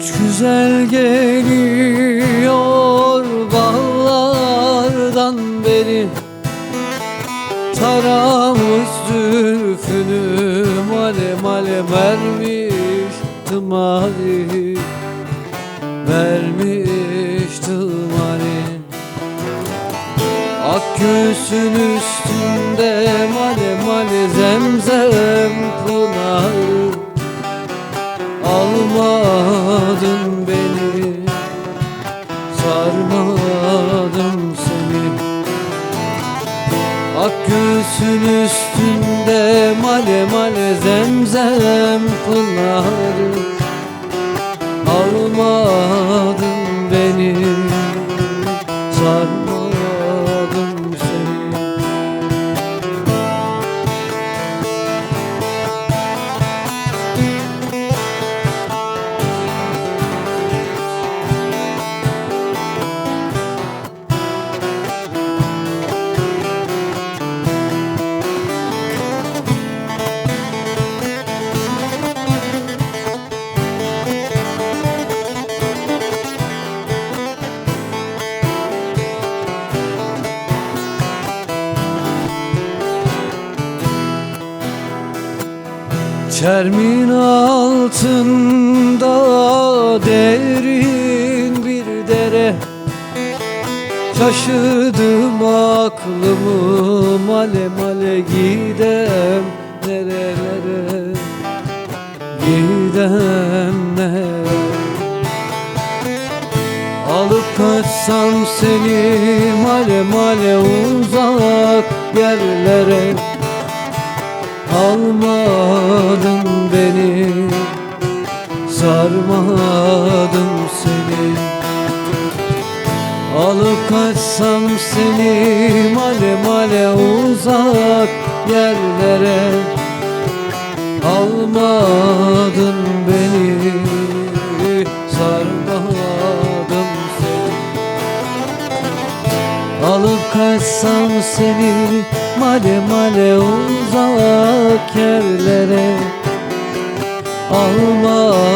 Üç güzel geliyor bağlardan beri, taramış zülfünü male male vermiş tımari, vermiş tımari. Ak göğsün üstünde male male zemzem pınarı, almadın beni, sarmadım seni. Ak göğsün üstünde male male zemzem pınarı, almadın beni, sarmadım seni. Çermin altında derin bir dere, şaşırdım aklımı male male gidem nerelere, gidem nerelere. Alıp kaçsam seni male male uzak yerlere, almadın beni, sarmadım seni. Alıp kaçsam seni male male uzak yerlere, almadın beni, sarmadım seni. Alıp kaçsam seni male male uzak yerlere, almadın